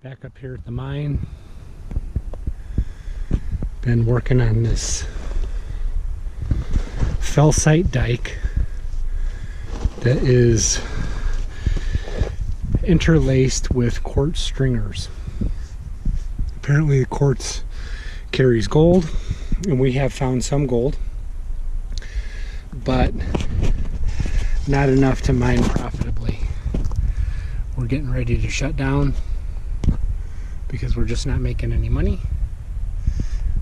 Back up here at the mine. Been working on this felsite dike that is interlaced with quartz stringers. Apparently the quartz carries gold, and we have found some gold, but not enough to mine profitably. We're getting ready to shut down because we're just not making any money.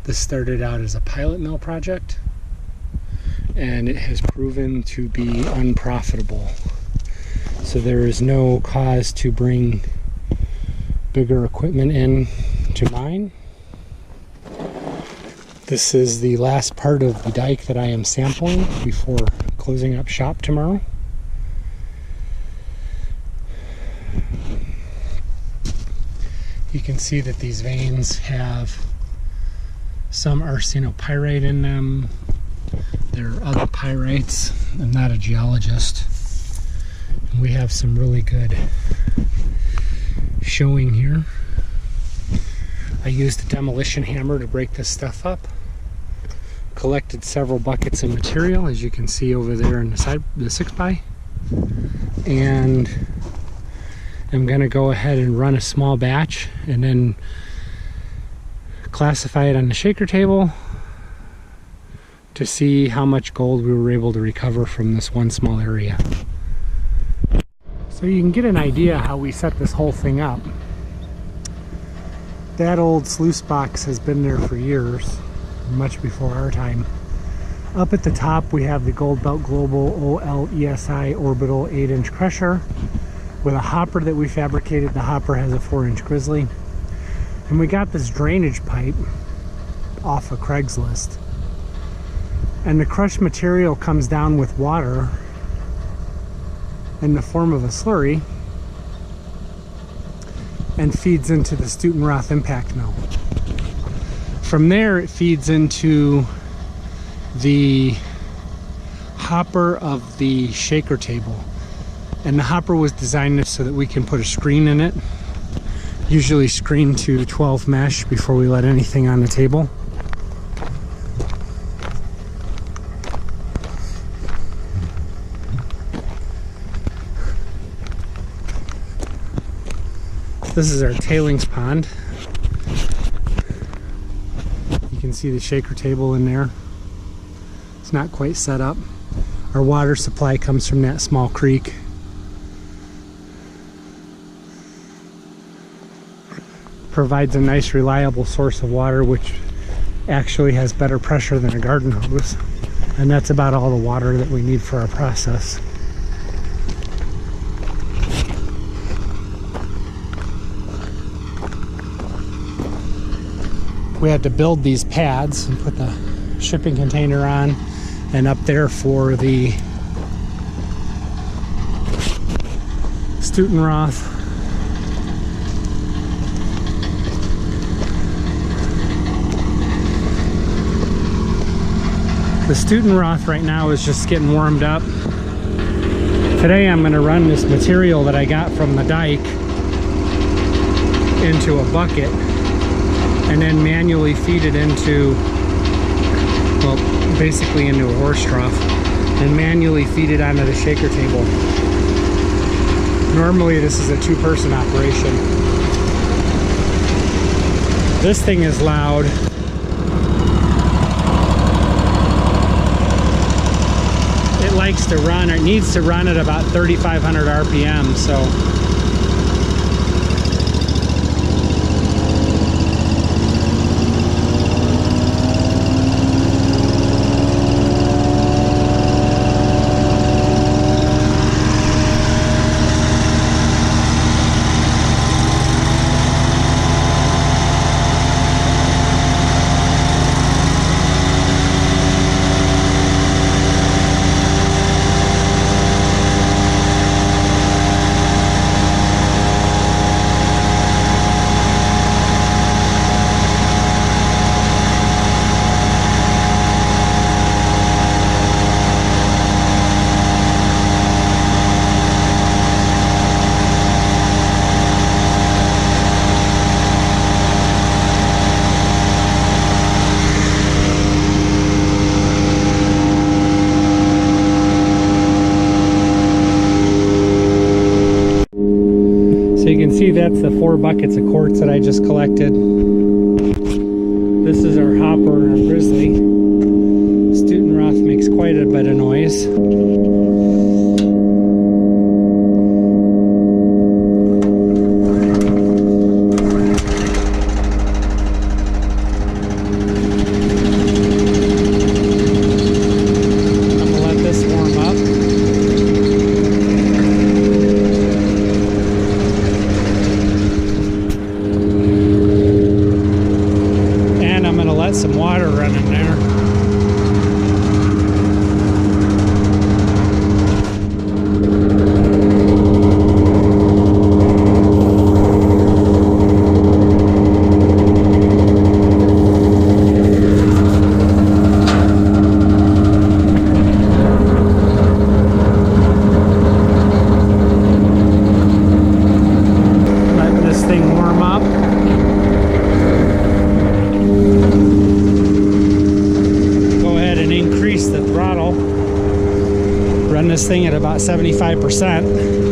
This started out as a pilot mill project, and it has proven to be unprofitable. So there is no cause to bring bigger equipment in to mine. This is the last part of the dike that I am sampling before closing up shop tomorrow. You can see that these veins have some arsenopyrite in them. There are other pyrites. I'm not a geologist. And we have some really good showing here. I used a demolition hammer to break this stuff up. Collected several buckets of material, as you can see over there in the side, the 6x. And I'm going to go ahead and run a small batch and then classify it on the shaker table to see how much gold we were able to recover from this one small area. So you can get an idea how we set this whole thing up. That old sluice box has been there for years, much before our time. Up at the top we have the Gold Belt Global OLESI Orbital 8-inch crusher with a hopper that we fabricated. The hopper has a 4-inch grizzly. And we got this drainage pipe off of Craigslist. And the crushed material comes down with water in the form of a slurry and feeds into the Stutenroth impact mill. From there it feeds into the hopper of the shaker table. And the hopper was designed so that we can put a screen in it, usually screen to 12 mesh before we let anything on the table. This is our tailings pond. You can see the shaker table in there. It's not quite set up. Our water supply comes from that small creek. Provides a nice reliable source of water, which actually has better pressure than a garden hose, and that's about all the water that we need for our process. We had to build these pads and put the shipping container on, and up there for the Stutenroth. The Stutenroth right now is just getting warmed up. Today I'm going to run this material that I got from the dike into a bucket and then manually feed it into, well, basically into a horse trough, and manually feed it onto the shaker table. Normally this is a two-person operation. This thing is loud. It likes to run, or it needs to run at about 3,500 RPM, so that's the 4 buckets of quartz that I just collected. This is our hopper and our grizzly. Stutenroth makes quite a bit of noise. Some water running there. Letting this thing warm up. The throttle, run this thing at about 75%.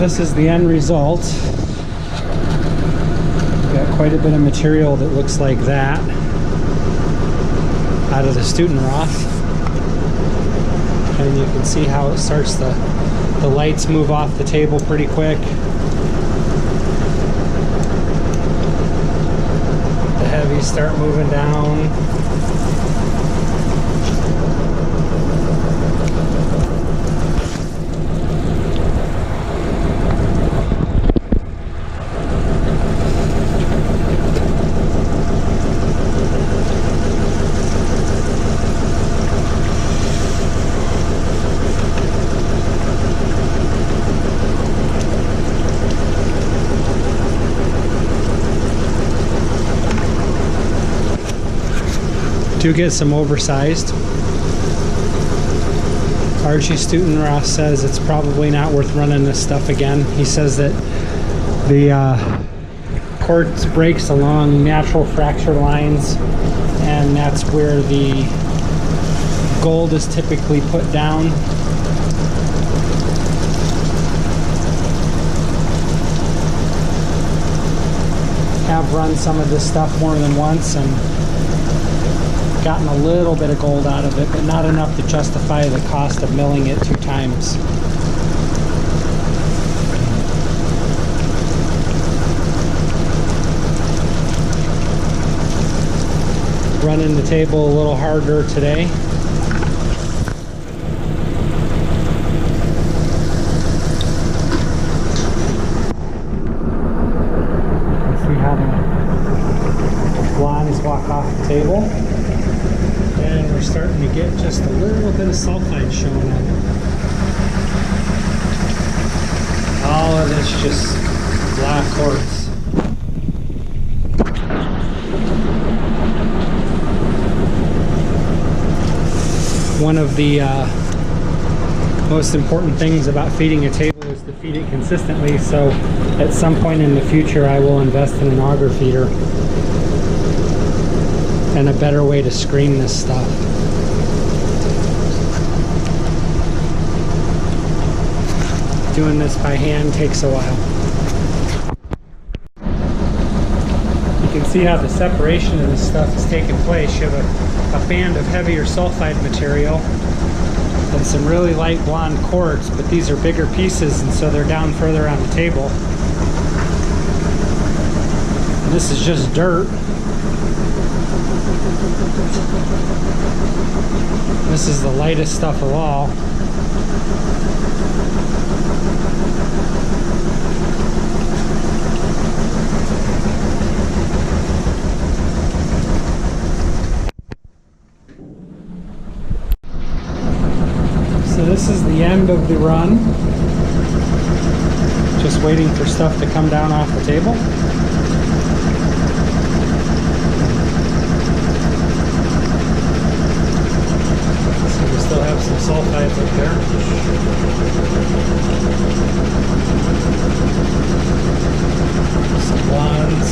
this is the end result. Got quite a bit of material that looks like that out of the Stutenroth. And you can see how it starts the lights move off the table pretty quick. The heavies start moving down. Do get some oversized. Archie Stutenroth says it's probably not worth running this stuff again. He says that the quartz breaks along natural fracture lines, and that's where the gold is typically put down. Have run some of this stuff more than once and gotten a little bit of gold out of it, but not enough to justify the cost of milling it 2 times. Running the table a little harder today. See how the blinds walk off the table. And we're starting to get just a little bit of sulfide showing up. All of this just black quartz. One of the most important things about feeding a table is to feed it consistently, so at some point in the future I will invest in an auger feeder and a better way to screen this stuff. Doing this by hand takes a while. You can see how the separation of this stuff is taking place. You have a band of heavier sulfide material and some really light blonde quartz, but these are bigger pieces and so they're down further on the table. And this is just dirt. This is the lightest stuff of all. So this is the end of the run. Just waiting for stuff to come down off the table. Still have some sulfides up there. Some blondes.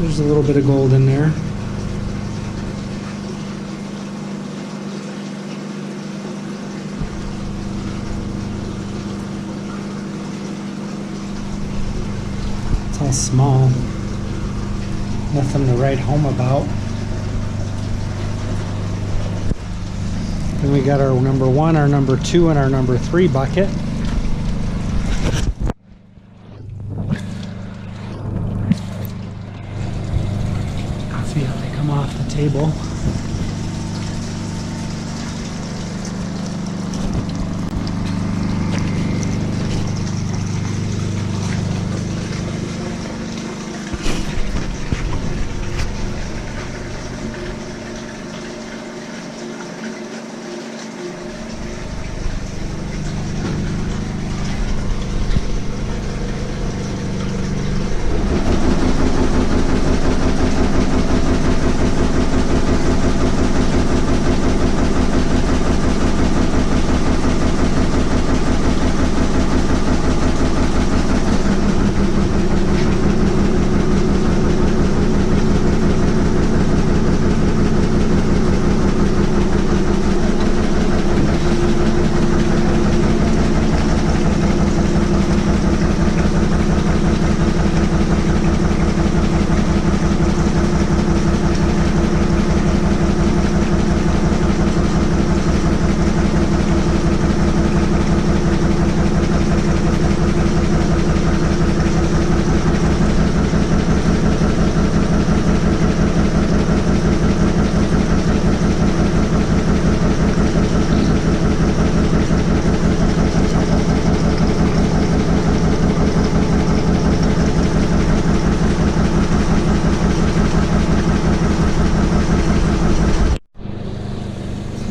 There's a little bit of gold in there. All small, nothing to write home about. Then we got our number 1, our number 2, and our number 3 bucket. See how they come off the table.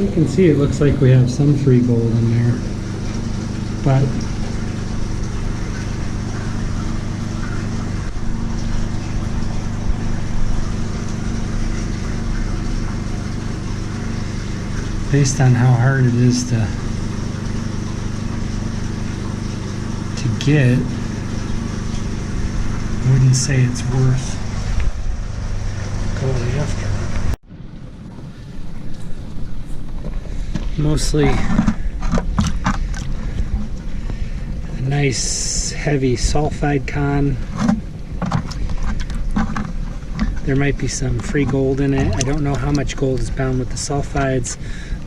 you can see, it looks like we have some free gold in there, but based on how hard it is to get, I wouldn't say it's worth going after. Mostly a nice heavy sulfide con. There might be some free gold in it. I don't know how much gold is bound with the sulfides.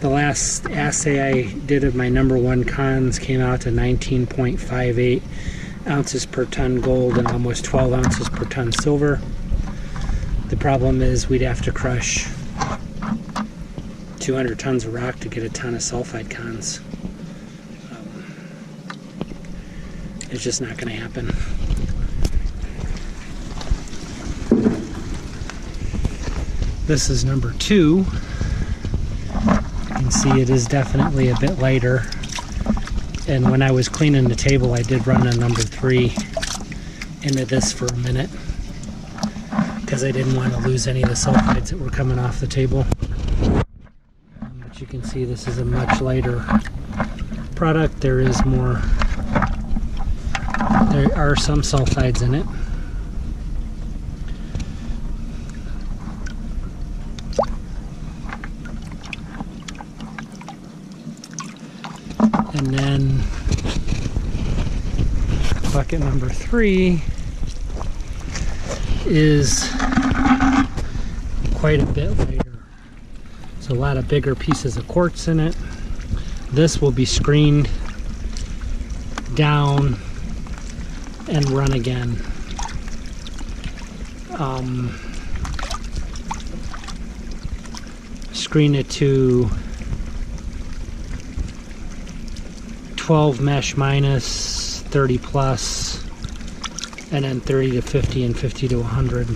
The last assay I did of my number one cons came out to 19.58 ounces per ton gold and almost 12 ounces per ton silver. The problem is we'd have to crush 200 tons of rock to get a ton of sulfide cons. It's just not going to happen. This is number 2. You can see it is definitely a bit lighter, and when I was cleaning the table I did run a number 3 into this for a minute because I didn't want to lose any of the sulfides that were coming off the table. But you can see this is a much lighter product. There are some sulfides in it. And then bucket number 3 is quite a bit lighter. There's a lot of bigger pieces of quartz in it. This will be screened down and run again. Screen it to 12 mesh minus, 30 plus, and then 30 to 50 and 50 to 100.